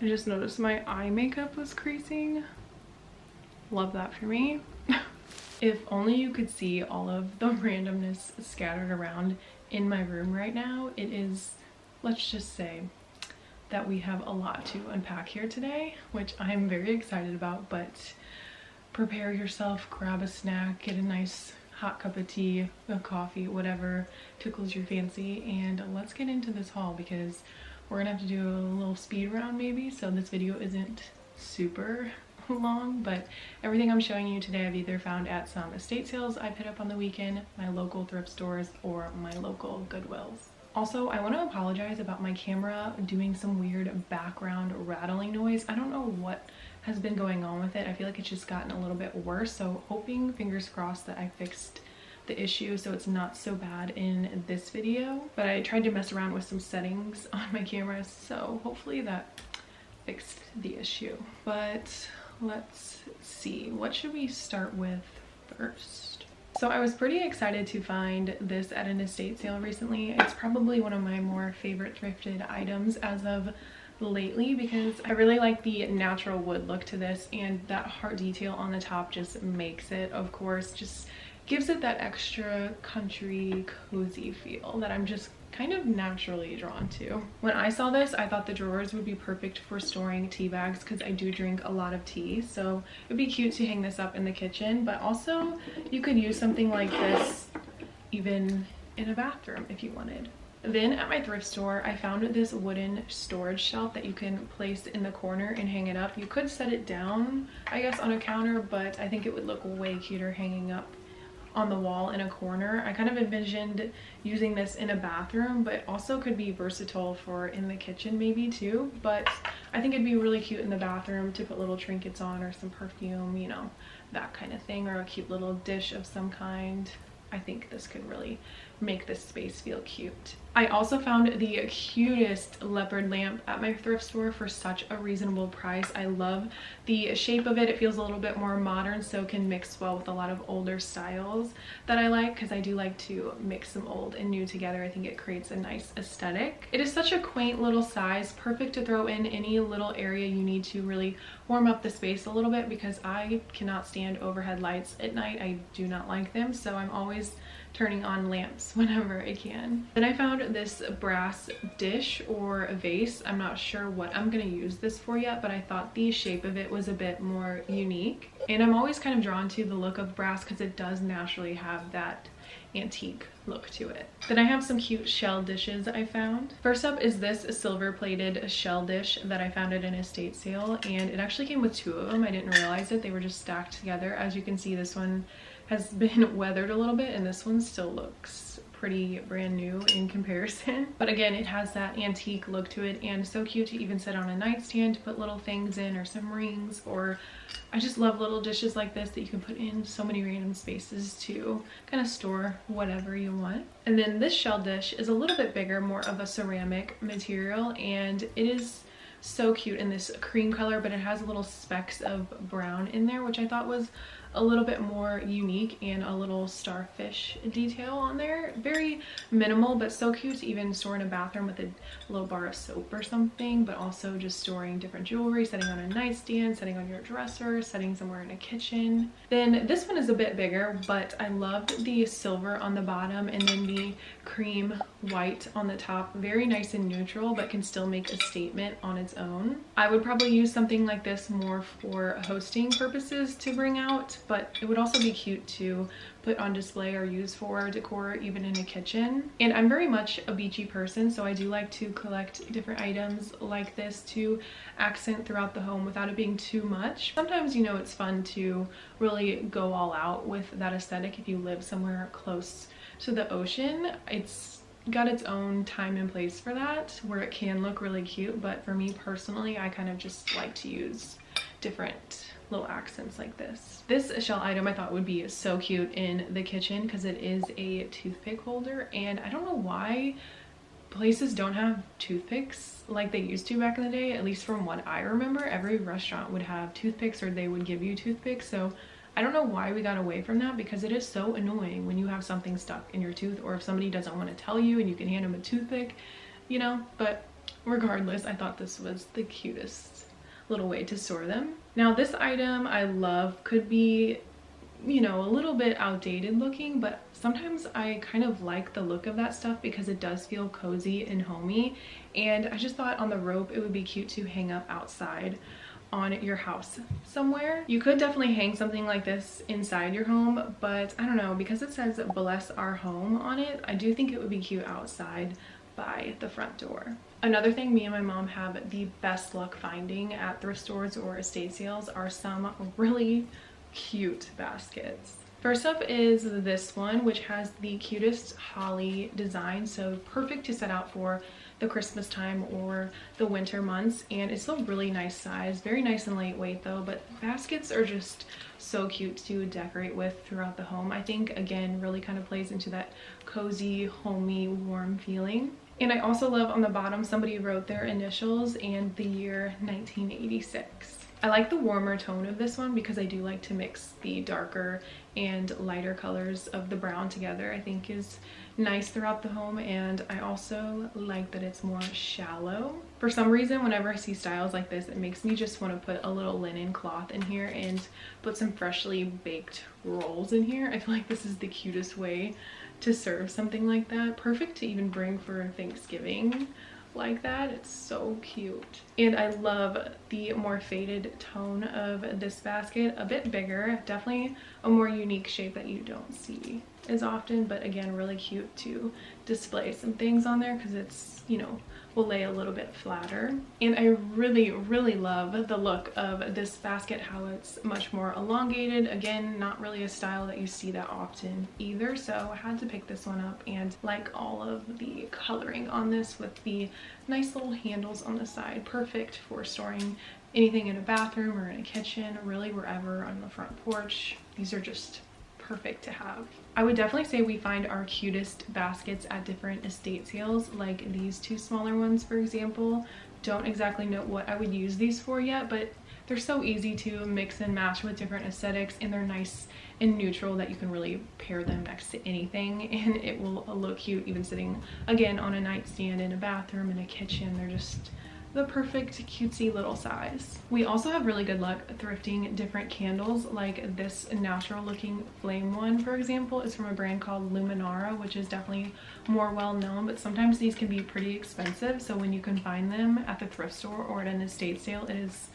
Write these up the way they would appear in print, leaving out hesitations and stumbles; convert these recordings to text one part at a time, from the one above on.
I just noticed my eye makeup was creasing. Love that for me. If only you could see all of the randomness scattered around in my room right now. It is, let's just say that we have a lot to unpack here today, which I'm very excited about, but prepare yourself, grab a snack, get a nice hot cup of tea, a coffee, whatever tickles your fancy, and let's get into this haul because we're gonna have to do a little speed round maybe, so this video isn't super long, but everything I'm showing you today I've either found at some estate sales I put up on the weekend, my local thrift stores, or my local Goodwills. Also, I want to apologize about my camera doing some weird background rattling noise. I don't know what has been going on with it. I feel like it's just gotten a little bit worse, so hoping, fingers crossed, that I fixed the issue so it's not so bad in this video. But I tried to mess around with some settings on my camera, so hopefully that fixed the issue. But let's see, what should we start with first? So I was pretty excited to find this at an estate sale recently. It's probably one of my more favorite thrifted items as of lately because I really like the natural wood look to this, and that heart detail on the top just makes it, of course, just gives it that extra country cozy feel that I'm just kind of naturally drawn to. When I saw this, I thought the drawers would be perfect for storing tea bags because I do drink a lot of tea, so it would be cute to hang this up in the kitchen, but also you could use something like this even in a bathroom if you wanted. Then at my thrift store, I found this wooden storage shelf that you can place in the corner and hang it up. You could set it down, I guess, on a counter, but I think it would look way cuter hanging up on the wall in a corner. I kind of envisioned using this in a bathroom, but also could be versatile for in the kitchen maybe too. But I think it'd be really cute in the bathroom to put little trinkets on or some perfume, you know, that kind of thing, or a cute little dish of some kind. I think this could really make this space feel cute. I also found the cutest leopard lamp at my thrift store for such a reasonable price. I love the shape of it. It feels a little bit more modern, so can mix well with a lot of older styles that I like, because I do like to mix some old and new together. I think it creates a nice aesthetic. It is such a quaint little size, perfect to throw in any little area you need to really warm up the space a little bit, because I cannot stand overhead lights at night. I do not like them, so I'm always turning on lamps whenever I can. Then I found this brass dish or a vase. I'm not sure what I'm gonna use this for yet, but I thought the shape of it was a bit more unique. And I'm always kind of drawn to the look of brass because it does naturally have that antique look to it. Then I have some cute shell dishes I found. First up is this silver plated shell dish that I found at an estate sale, and it actually came with two of them. I didn't realize it. They were just stacked together. As you can see, this one has been weathered a little bit and this one still looks pretty brand new in comparison. But again, it has that antique look to it, and so cute to even set on a nightstand to put little things in, or some rings, or I just love little dishes like this that you can put in so many random spaces to kind of store whatever you want. And then this shell dish is a little bit bigger, more of a ceramic material, and it is so cute in this cream color, but it has little specks of brown in there, which I thought was a little bit more unique, and a little starfish detail on there. Very minimal, but so cute to even store in a bathroom with a little bar of soap or something, but also just storing different jewelry, setting on a nightstand, setting on your dresser, setting somewhere in a kitchen. Then this one is a bit bigger, but I loved the silver on the bottom and then the cream white on the top. Very nice and neutral, but can still make a statement on its own. I would probably use something like this more for hosting purposes to bring out, but it would also be cute to put on display or use for decor even in a kitchen. And I'm very much a beachy person, so I do like to collect different items like this to accent throughout the home without it being too much. Sometimes, you know, it's fun to really go all out with that aesthetic if you live somewhere close to the ocean. It's got its own time and place for that, where it can look really cute, but for me personally, I kind of just like to use different little accents like this. This shell item I thought would be so cute in the kitchen because it is a toothpick holder, and I don't know why places don't have toothpicks like they used to back in the day. At least from what I remember, every restaurant would have toothpicks, or they would give you toothpicks. So I don't know why we got away from that, because it is so annoying when you have something stuck in your tooth, or if somebody doesn't want to tell you and you can hand them a toothpick, you know. But regardless, I thought this was the cutest little way to store them. Now this item I love, could be, you know, a little bit outdated looking, but sometimes I kind of like the look of that stuff because it does feel cozy and homey, and I just thought on the rope it would be cute to hang up outside on your house somewhere. You could definitely hang something like this inside your home, but I don't know, because it says bless our home on it, I do think it would be cute outside by the front door. Another thing me and my mom have the best luck finding at thrift stores or estate sales are some really cute baskets. First up is this one, which has the cutest holly design, so perfect to set out for the Christmas time or the winter months, and it's still really nice size, very nice and lightweight though. But baskets are just so cute to decorate with throughout the home. I think again really kind of plays into that cozy, homey, warm feeling. And I also love on the bottom somebody wrote their initials and the year 1986. I like the warmer tone of this one because I do like to mix the darker and lighter colors of the brown together. I think is nice throughout the home, and I also like that it's more shallow. For some reason, whenever I see styles like this, it makes me just want to put a little linen cloth in here and put some freshly baked rolls in here. I feel like this is the cutest way to serve something like that. Perfect to even bring for Thanksgiving like that. It's so cute. And I love the more faded tone of this basket, a bit bigger, definitely a more unique shape that you don't see as often, but again really cute to display some things on there because it's, you know, will lay a little bit flatter. And I really love the look of this basket, how it's much more elongated. Again, not really a style that you see that often either, so I had to pick this one up, and like all of the coloring on this with the nice little handles on the side, perfect for storing anything in a bathroom or in a kitchen, really wherever, on the front porch. These are just perfect to have. I would definitely say we find our cutest baskets at different estate sales, like these two smaller ones for example. Don't exactly know what I would use these for yet, but they're so easy to mix and match with different aesthetics, and they're nice and neutral that you can really pair them next to anything and it will look cute, even sitting again on a nightstand in a bathroom, in a kitchen. They're just the perfect cutesy little size. We also have really good luck thrifting different candles, like this natural looking flame one for example is from a brand called Luminara, which is definitely more well known, but sometimes these can be pretty expensive, so when you can find them at the thrift store or at an estate sale, it is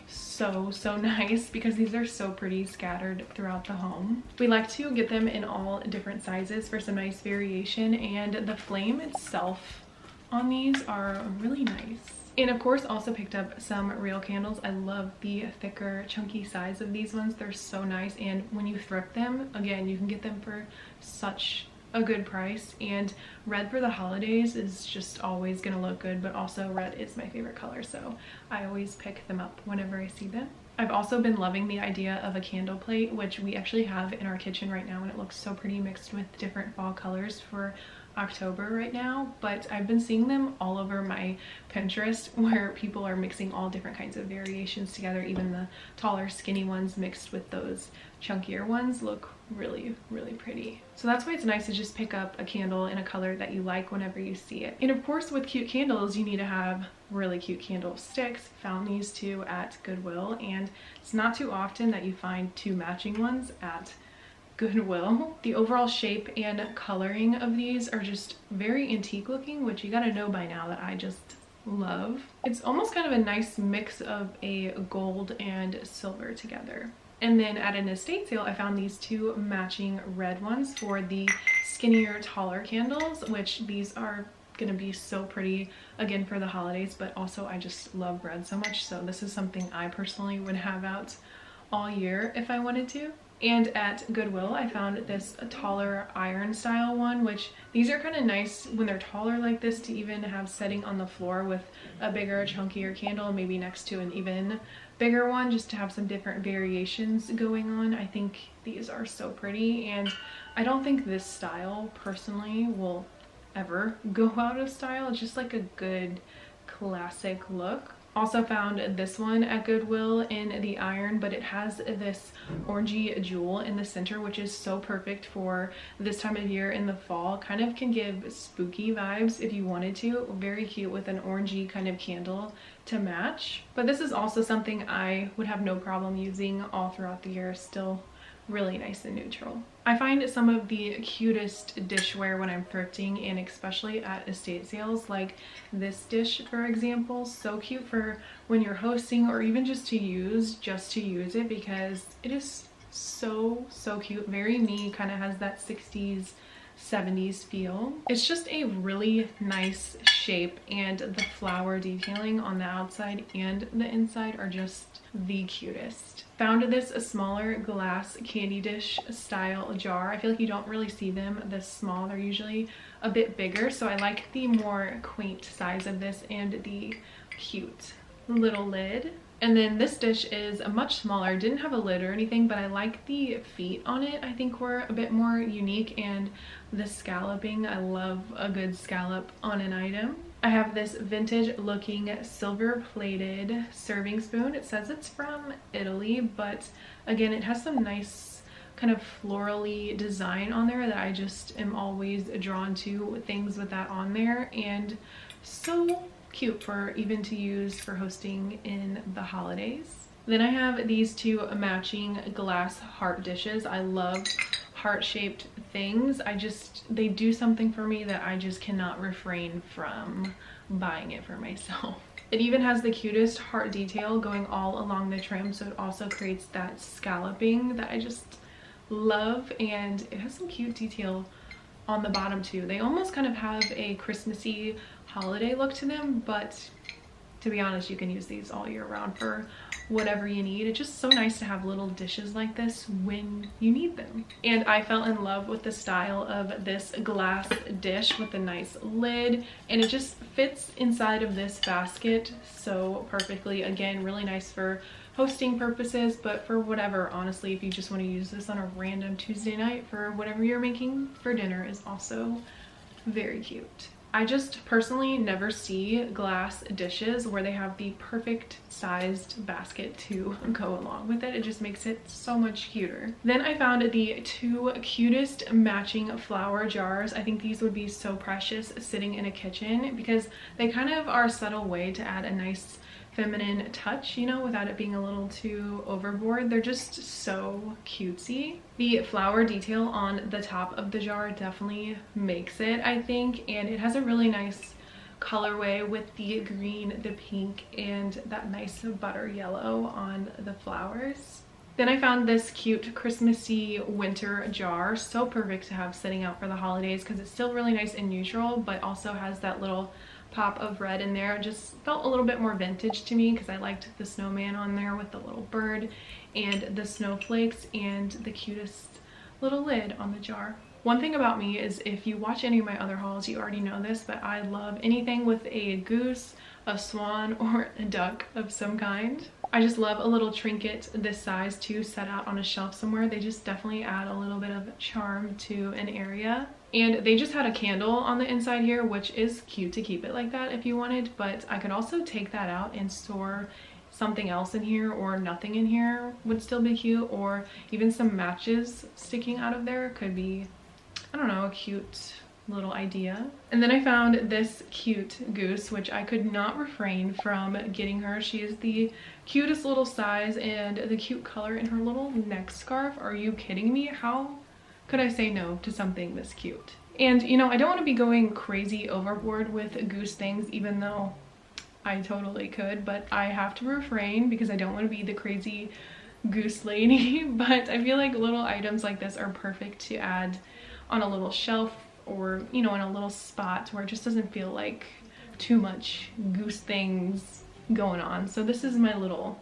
so nice because these are so pretty scattered throughout the home. We like to get them in all different sizes for some nice variation, and the flame itself on these are really nice. And of course also picked up some real candles. I love the thicker chunky size of these ones. They're so nice, and when you thrift them, again, you can get them for such a good price. And red for the holidays is just always gonna look good, but also red is my favorite color, so I always pick them up whenever I see them. I've also been loving the idea of a candle plate, which we actually have in our kitchen right now, and it looks so pretty mixed with different fall colors for October right now. But I've been seeing them all over my Pinterest where people are mixing all different kinds of variations together. Even the taller skinny ones mixed with those chunkier ones look really pretty. So that's why it's nice to just pick up a candle in a color that you like whenever you see it. And of course with cute candles you need to have really cute candle sticks. Found these two at Goodwill, and it's not too often that you find two matching ones at Goodwill. The overall shape and coloring of these are just very antique looking, which you gotta know by now that I just love. It's almost kind of a nice mix of a gold and silver together. And then at an estate sale, I found these two matching red ones for the skinnier, taller candles, which these are gonna be so pretty again for the holidays, but also I just love red so much, so this is something I personally would have out all year if I wanted to. And at Goodwill I found this taller iron style one, which these are kind of nice when they're taller like this to even have setting on the floor with a bigger chunkier candle, maybe next to an even bigger one, just to have some different variations going on. I think these are so pretty, and I don't think this style personally will ever go out of style. It's just like a good classic look. Also found this one at Goodwill in the iron, but it has this orangey jewel in the center, which is so perfect for this time of year in the fall. Kind of can give spooky vibes if you wanted to. Very cute with an orangey kind of candle to match. But this is also something I would have no problem using all throughout the year. Still really nice and neutral. I find some of the cutest dishware when I'm thrifting, and especially at estate sales, like this dish for example, so cute for when you're hosting or even just to use it, because it is so cute. Very me, kind of has that 60s 70s feel. It's just a really nice shape, and the flower detailing on the outside and the inside are just the cutest. Found this a smaller glass candy dish style jar. I feel like you don't really see them this small. They're usually a bit bigger, so I like the more quaint size of this and the cute little lid. And then this dish is a much smaller, didn't have a lid or anything, but I like the feet on it. I think were a bit more unique, and the scalloping, I love a good scallop on an item. I have this vintage looking silver plated serving spoon. It says it's from Italy, but again, it has some nice kind of florally design on there that I just am always drawn to, things with that on there, and so cute for even to use for hosting in the holidays. Then I have these two matching glass heart dishes. I love heart-shaped things. They do something for me that I just cannot refrain from buying it for myself. It even has the cutest heart detail going all along the trim, so it also creates that scalloping that I just love, and it has some cute detail on the bottom too. They almost kind of have a Christmassy holiday look to them, but to be honest, you can use these all year round for whatever you need. It's just so nice to have little dishes like this when you need them. And I fell in love with the style of this glass dish with a nice lid, and it just fits inside of this basket so perfectly. Again, really nice for hosting purposes, but for whatever, honestly, if you just want to use this on a random Tuesday night for whatever you're making for dinner, is also very cute. I just personally never see glass dishes where they have the perfect sized basket to go along with it. It just makes it so much cuter. Then I found the two cutest matching flower jars. I think these would be so precious sitting in a kitchen, because they kind of are a subtle way to add a nice feminine touch, you know, without it being a little too overboard. They're just so cutesy. The flower detail on the top of the jar definitely makes it, I think, and it has a really nice colorway with the green, the pink, and that nice butter yellow on the flowers. Then I found this cute Christmassy winter jar, so perfect to have sitting out for the holidays, because it's still really nice and neutral, but also has that little pop of red in there. It just felt a little bit more vintage to me, because I liked the snowman on there with the little bird and the snowflakes and the cutest little lid on the jar. One thing about me is, if you watch any of my other hauls, you already know this, but I love anything with a goose, a swan, or a duck of some kind. I just love a little trinket this size to set out on a shelf somewhere. They just definitely add a little bit of charm to an area. And they just had a candle on the inside here, which is cute to keep it like that if you wanted, but I could also take that out and store something else in here, or nothing in here would still be cute, or even some matches sticking out of there could be, I don't know, a cute little idea. And then I found this cute goose, which I could not refrain from getting her. She is the cutest little size, and the cute color in her little neck scarf. Are you kidding me? How could I say no to something this cute? And you know, I don't want to be going crazy overboard with goose things, even though I totally could, but I have to refrain because I don't want to be the crazy goose lady. But I feel like little items like this are perfect to add on a little shelf, or you know, in a little spot where it just doesn't feel like too much goose things going on. So this is my little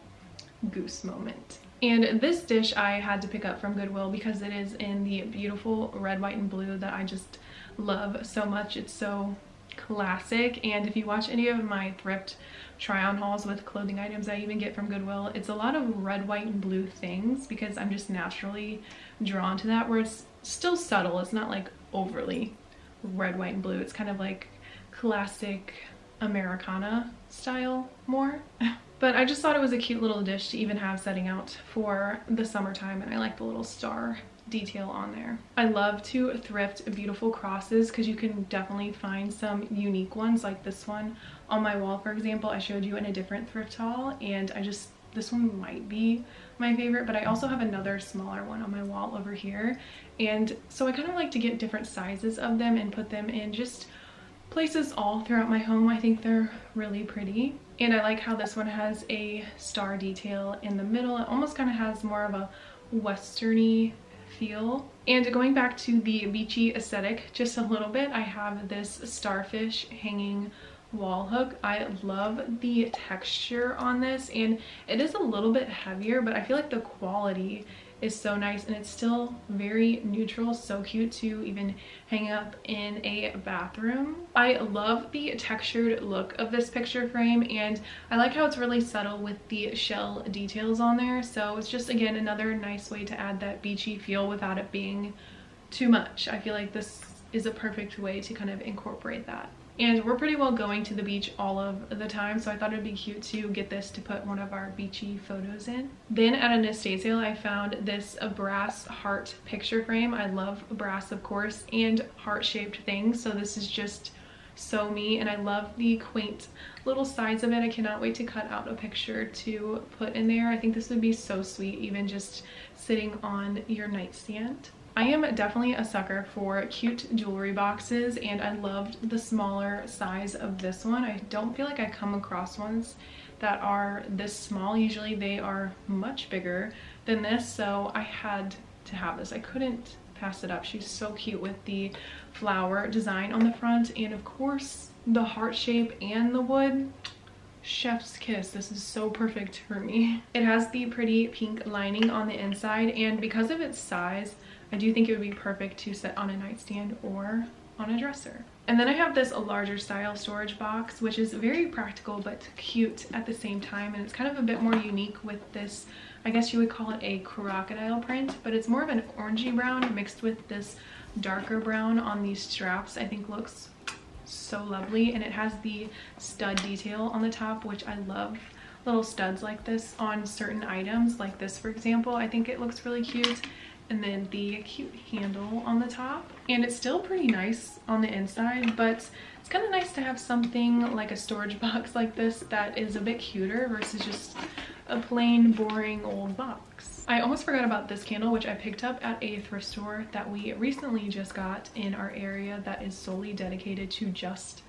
goose moment. And this dish I had to pick up from Goodwill because it is in the beautiful red, white, and blue that I just love so much. It's so classic, and if you watch any of my thrift try-on hauls with clothing items I even get from Goodwill, it's a lot of red, white, and blue things, because I'm just naturally drawn to that, where it's still subtle. It's not like overly red, white, and blue. It's kind of like classic Americana style more. But I just thought it was a cute little dish to even have setting out for the summertime, and I like the little star detail on there. I love to thrift beautiful crosses because you can definitely find some unique ones like this one on my wall, for example. I showed you in a different thrift haul, and this one might be my favorite, but I also have another smaller one on my wall over here, and so I kind of like to get different sizes of them and put them in just places all throughout my home. I think they're really pretty, and I like how this one has a star detail in the middle. It almost kind of has more of a westerny feel. And going back to the beachy aesthetic just a little bit, I have this starfish hanging wall hook. I love the texture on this, and it is a little bit heavier, but I feel like the quality is so nice, and it's still very neutral. So cute to even hang up in a bathroom. I love the textured look of this picture frame, and I like how it's really subtle with the shell details on there. So it's just, again, another nice way to add that beachy feel without it being too much. I feel like this is a perfect way to kind of incorporate that. And we're pretty well going to the beach all of the time, so I thought it'd be cute to get this to put one of our beachy photos in. Then at an estate sale, I found this brass heart picture frame. I love brass, of course, and heart-shaped things, so this is just so me, and I love the quaint little sides of it. I cannot wait to cut out a picture to put in there. I think this would be so sweet, even just sitting on your nightstand. I am definitely a sucker for cute jewelry boxes, and I loved the smaller size of this one. I don't feel like I come across ones that are this small. Usually they are much bigger than this, so I had to have this. I couldn't pass it up. She's so cute with the flower design on the front, and of course the heart shape and the wood. Chef's kiss. This is so perfect for me. It has the pretty pink lining on the inside, and because of its size, I do think it would be perfect to set on a nightstand or on a dresser. And then I have this larger style storage box, which is very practical but cute at the same time, and it's kind of a bit more unique with this, I guess you would call it a crocodile print, but it's more of an orangey brown mixed with this darker brown on these straps. I think looks so lovely, and it has the stud detail on the top, which I love. Little studs like this on certain items, like this for example. I think it looks really cute. And then the cute handle on the top, and it's still pretty nice on the inside, but it's kind of nice to have something like a storage box like this that is a bit cuter versus just a plain boring old box. I almost forgot about this candle, which I picked up at a thrift store that we recently just got in our area that is solely dedicated to just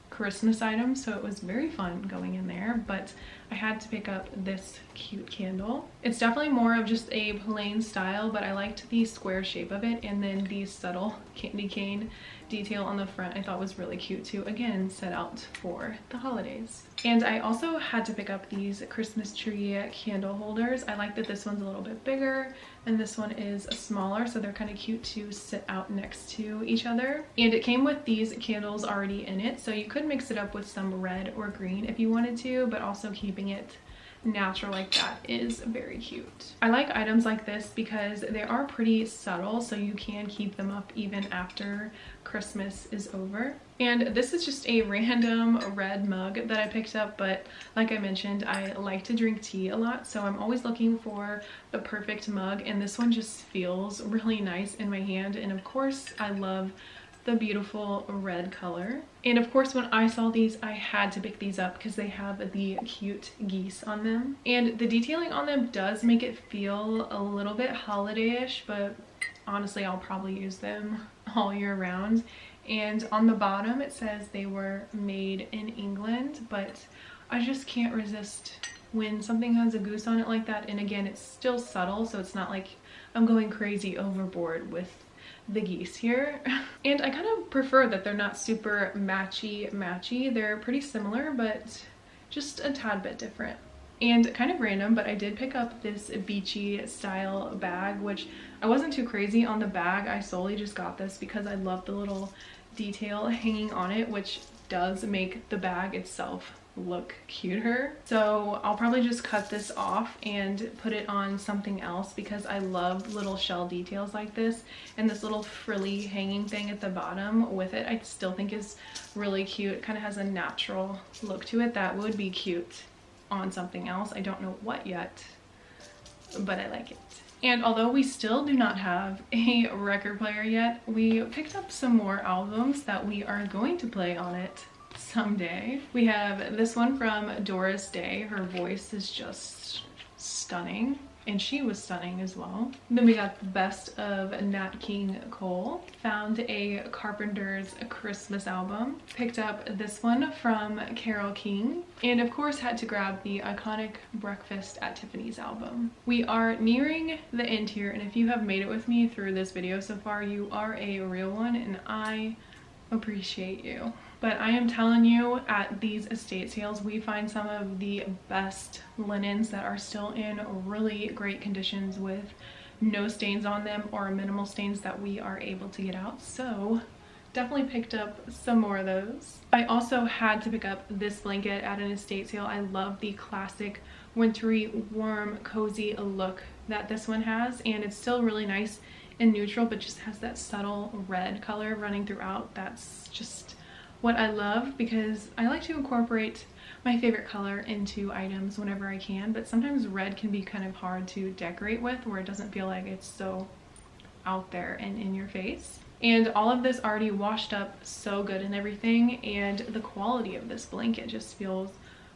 Christmas items, so it was very fun going in there, but I had to pick up this cute candle. It's definitely more of just a plain style, but I liked the square shape of it, and then the subtle candy cane detail on the front I thought was really cute to, again, set out for the holidays. And I also had to pick up these Christmas tree candle holders. I like that this one's a little bit bigger and this one is smaller, so they're kind of cute to sit out next to each other. And it came with these candles already in it, so you could mix it up with some red or green if you wanted to, but also keeping it natural like that is very cute. I like items like this because they are pretty subtle, so you can keep them up even after Christmas is over. And this is just a random red mug that I picked up, but like I mentioned, I like to drink tea a lot, so I'm always looking for the perfect mug, and this one just feels really nice in my hand. And of course I love the beautiful red color. And of course when I saw these, I had to pick these up because they have the cute geese on them, and the detailing on them does make it feel a little bit holiday-ish, but honestly I'll probably use them all year round. And on the bottom it says they were made in England, but I just can't resist when something has a goose on it like that. And again, it's still subtle, so it's not like I'm going crazy overboard with the geese here. And I kind of prefer that they're not super matchy. They're pretty similar, but just a tad bit different. And kind of random, but I did pick up this beachy style bag, which I wasn't too crazy on the bag. I solely just got this because I love the little detail hanging on it, which does make the bag itself look cuter. So I'll probably just cut this off and put it on something else because I love little shell details like this, and this little frilly hanging thing at the bottom with it I still think is really cute. It kind of has a natural look to it that would be cute on something else. I don't know what yet, but I like it. And although we still do not have a record player yet, we picked up some more albums that we are going to play on it someday. We have this one from 𝙇𝙄𝙉𝙆𝙎. Her voice is just stunning, and she was stunning as well. Then we got the best of Nat King Cole. Found a Carpenter's Christmas album. Picked up this one from Carole King. And of course had to grab the iconic Breakfast at Tiffany's album. We are nearing the end here, and if you have made it with me through this video so far, you are a real one, and I appreciate you. But I am telling you, at these estate sales, we find some of the best linens that are still in really great conditions with no stains on them or minimal stains that we are able to get out. So definitely picked up some more of those. I also had to pick up this blanket at an estate sale. I love the classic wintry, warm, cozy look that this one has, and it's still really nice and neutral, but just has that subtle red color running throughout. That's just what I love, because I like to incorporate my favorite color into items whenever I can, but sometimes red can be kind of hard to decorate with, where it doesn't feel like it's so out there and in your face. And all of this already washed up so good and everything, and the quality of this blanket just feels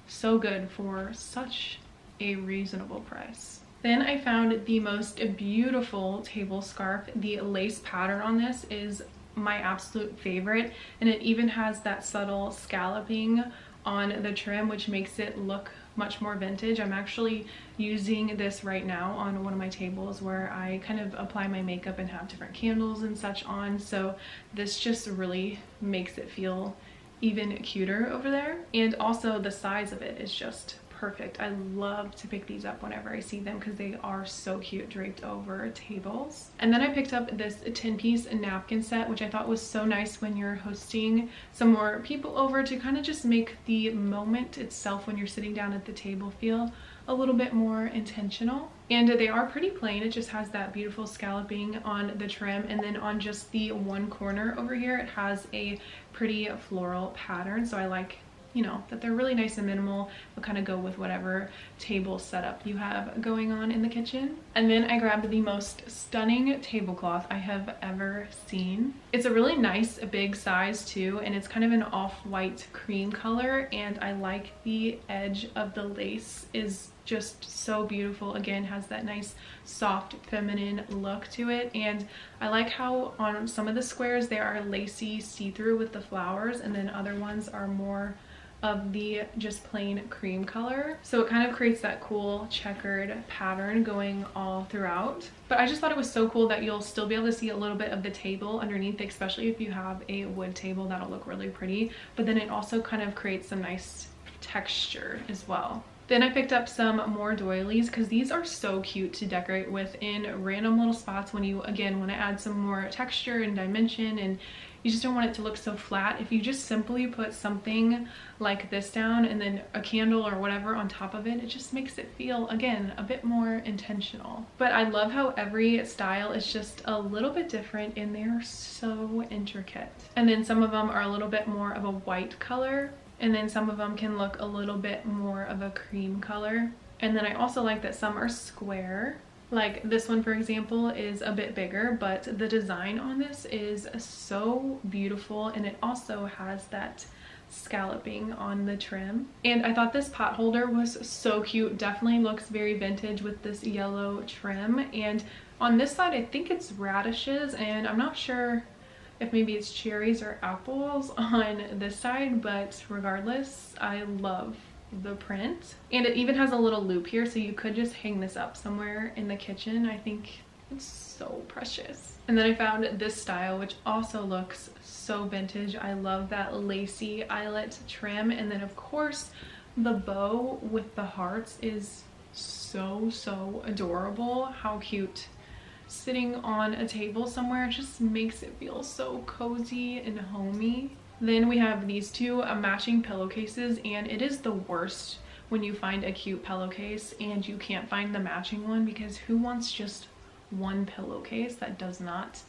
so good for such a reasonable price. Then I found the most beautiful table scarf. The lace pattern on this is my absolute favorite, and it even has that subtle scalloping on the trim, which makes it look much more vintage. I'm actually using this right now on one of my tables where I kind of apply my makeup and have different candles and such on, so this just really makes it feel even cuter over there. And also the size of it is just perfect. I love to pick these up whenever I see them because they are so cute draped over tables. And then I picked up this 10-piece napkin set, which I thought was so nice when you're hosting some more people over, to kind of just make the moment itself when you're sitting down at the table feel a little bit more intentional. And they are pretty plain. It just has that beautiful scalloping on the trim, and then on just the one corner over here it has a pretty floral pattern. So I like, you know, that they're really nice and minimal. They'll kind of go with whatever table setup you have going on in the kitchen. And then I grabbed the most stunning tablecloth I have ever seen. It's a really nice big size too, and it's kind of an off-white cream color, and I like the edge of the lace is just so beautiful. Again, has that nice soft feminine look to it, and I like how on some of the squares they are lacy see-through with the flowers, and then other ones are more of the just plain cream color, so it kind of creates that cool checkered pattern going all throughout. But I just thought it was so cool that you'll still be able to see a little bit of the table underneath, especially if you have a wood table. That'll look really pretty, but then it also kind of creates some nice texture as well. Then I picked up some more doilies because these are so cute to decorate with in random little spots when you, again, want to add some more texture and dimension, and you just don't want it to look so flat. If you just simply put something like this down and then a candle or whatever on top of it, it just makes it feel, again, a bit more intentional. But I love how every style is just a little bit different and they're so intricate. And then some of them are a little bit more of a white color, and then some of them can look a little bit more of a cream color. And then I also like that some are square. Like this one, for example, is a bit bigger, but the design on this is so beautiful, and it also has that scalloping on the trim. And I thought this pot holder was so cute. Definitely looks very vintage with this yellow trim. And on this side, I think it's radishes, and I'm not sure if maybe it's cherries or apples on this side, but regardless, I love the print. And it even has a little loop here, so you could just hang this up somewhere in the kitchen. I think it's so precious. And then I found this style, which also looks so vintage. I love that lacy eyelet trim, and then of course the bow with the hearts is so adorable. How cute. Sitting on a table somewhere, it just makes it feel so cozy and homey. Then we have these two matching pillowcases, and it is the worst when you find a cute pillowcase and you can't find the matching one, because who wants just one pillowcase that does not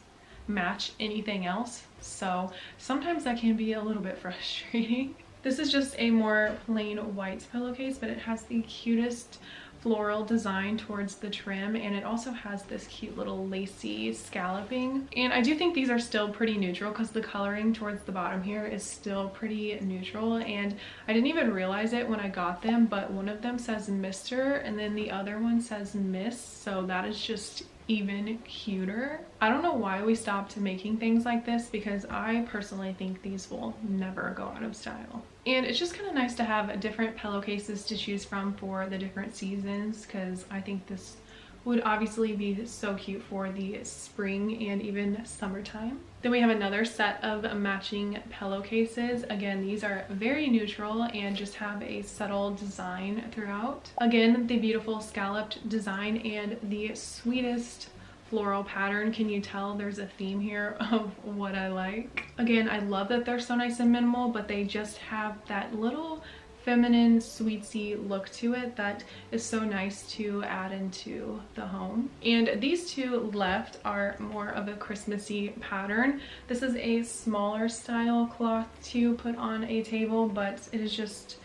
match anything else? So sometimes that can be a little bit frustrating. This is just a more plain white pillowcase, but it has the cutest floral design towards the trim, and it also has this cute little lacy scalloping. And I do think these are still pretty neutral because the coloring towards the bottom here is still pretty neutral, and I didn't even realize it when I got them, but one of them says Mr. and then the other one says Miss, so that is just even cuter. I don't know why we stopped making things like this, because I personally think these will never go out of style. And it's just kind of nice to have different pillowcases to choose from for the different seasons, because I think this would obviously be so cute for the spring and even summertime. Then we have another set of matching pillowcases. Again, these are very neutral and just have a subtle design throughout. Again, the beautiful scalloped design and the sweetest floral pattern. Can you tell there's a theme here of what I like? Again, I love that they're so nice and minimal, but they just have that little feminine sweetsy look to it that is so nice to add into the home. And these two left are more of a Christmassy pattern. This is a smaller style cloth to put on a table, but it is just,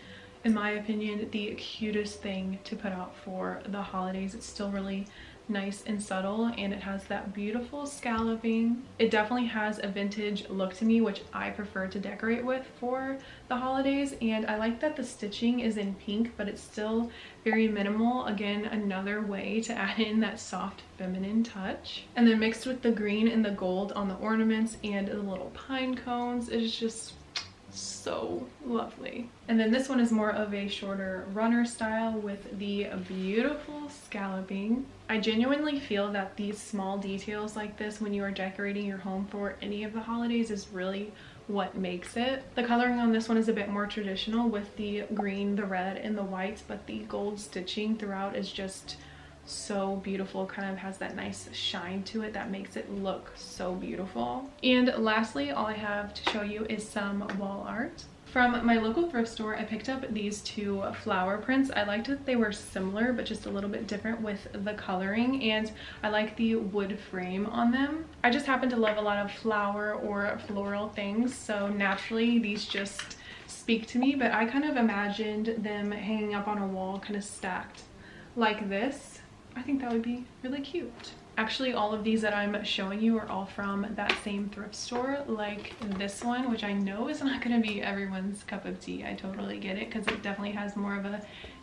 in my opinion, the cutest thing to put out for the holidays. It's still really nice and subtle, and it has that beautiful scalloping. It definitely has a vintage look to me, which I prefer to decorate with for the holidays. And I like that the stitching is in pink, but it's still very minimal. Again, another way to add in that soft feminine touch. And then mixed with the green and the gold on the ornaments and the little pine cones, it is just so lovely. And then this one is more of a shorter runner style with the beautiful scalloping. I genuinely feel that these small details like this when you are decorating your home for any of the holidays is really what makes it. The coloring on this one is a bit more traditional with the green, the red, and the white, but the gold stitching throughout is just so beautiful. Kind of has that nice shine to it that makes it look so beautiful. And lastly, all I have to show you is some wall art. From my local thrift store, I picked up these two flower prints. I liked that they were similar but just a little bit different with the coloring, and I like the wood frame on them. I just happen to love a lot of flower or floral things, so naturally these just speak to me, but I kind of imagined them hanging up on a wall kind of stacked like this. I think that would be really cute. Actually, all of these that I'm showing you are all from that same thrift store, like this one, which I know is not going to be everyone's cup of tea. I totally get it because it definitely has more of a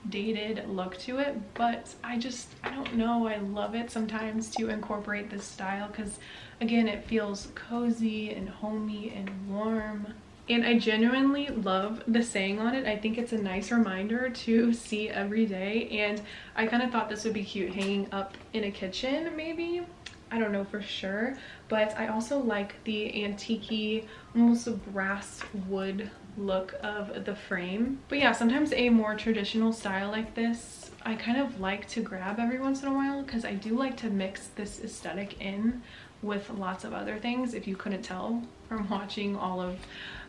dated look to it, but I don't know, I love it sometimes to incorporate this style because, again, it feels cozy and homey and warm. And I genuinely love the saying on it. I think it's a nice reminder to see every day, and I kind of thought this would be cute hanging up in a kitchen maybe. I don't know for sure, but I also like the antique-y, almost brass wood look of the frame. But yeah, sometimes a more traditional style like this I kind of like to grab every once in a while because I do like to mix this aesthetic in with lots of other things. If you couldn't tell from watching all of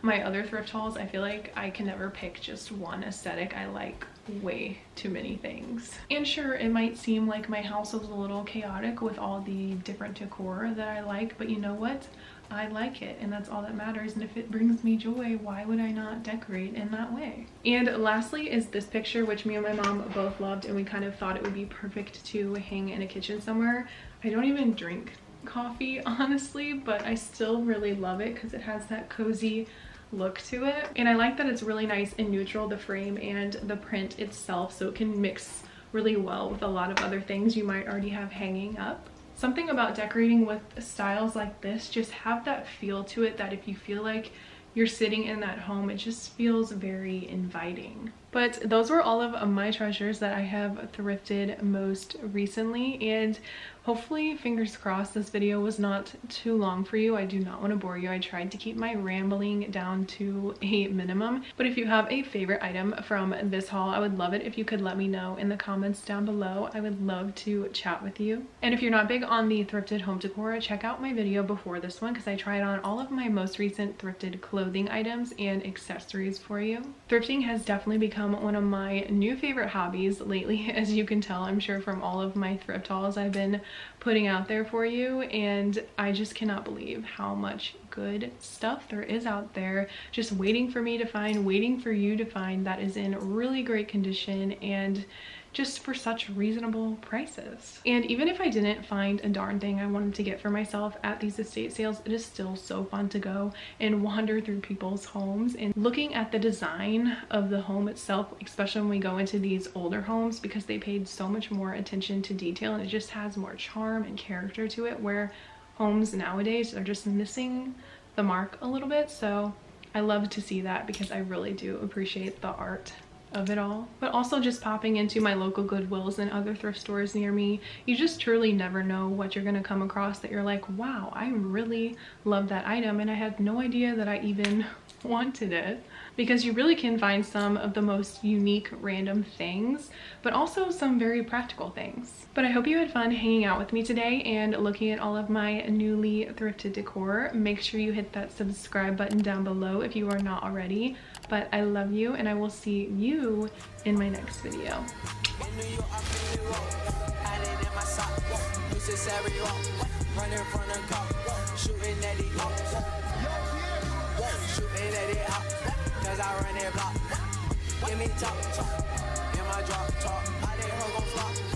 my other thrift hauls, I feel like I can never pick just one aesthetic. I like way too many things. And sure, it might seem like my house was a little chaotic with all the different decor that I like, but you know what? I like it, and that's all that matters. And if it brings me joy, why would I not decorate in that way? And lastly is this picture, which me and my mom both loved, and we kind of thought it would be perfect to hang in a kitchen somewhere. I don't even drink coffee, honestly, but I still really love it because it has that cozy look to it. And I like that it's really nice and neutral, the frame and the print itself, so it can mix really well with a lot of other things you might already have hanging up. Something about decorating with styles like this just have that feel to it that if you feel like you're sitting in that home, it just feels very inviting. But those were all of my treasures that I have thrifted most recently, and hopefully, fingers crossed, this video was not too long for you. I do not want to bore you. I tried to keep my rambling down to a minimum. But if you have a favorite item from this haul, I would love it if you could let me know in the comments down below. I would love to chat with you. And if you're not big on the thrifted home decor, check out my video before this one because I tried on all of my most recent thrifted clothing items and accessories for you. Thrifting has definitely become one of my new favorite hobbies lately, as you can tell, I'm sure, from all of my thrift hauls I've been putting out there for you, and I just cannot believe how much good stuff there is out there just waiting for me to find, waiting for you to find, that is in really great condition and just for such reasonable prices. And even if I didn't find a darn thing I wanted to get for myself at these estate sales, it is still so fun to go and wander through people's homes and looking at the design of the home itself, especially when we go into these older homes, because they paid so much more attention to detail and it just has more charm and character to it, where homes nowadays are just missing the mark a little bit. So I love to see that because I really do appreciate the art of it all. But also just popping into my local Goodwills and other thrift stores near me, you just truly never know what you're gonna come across that you're like, wow, I really love that item and I had no idea that I even wanted it. Because you really can find some of the most unique random things, but also some very practical things. But I hope you had fun hanging out with me today and looking at all of my newly thrifted decor. Make sure you hit that subscribe button down below if you are not already. But I love you and I will see you in my next video. Cause I run that block. Give me top, in my drop top. I didn't gon' flop.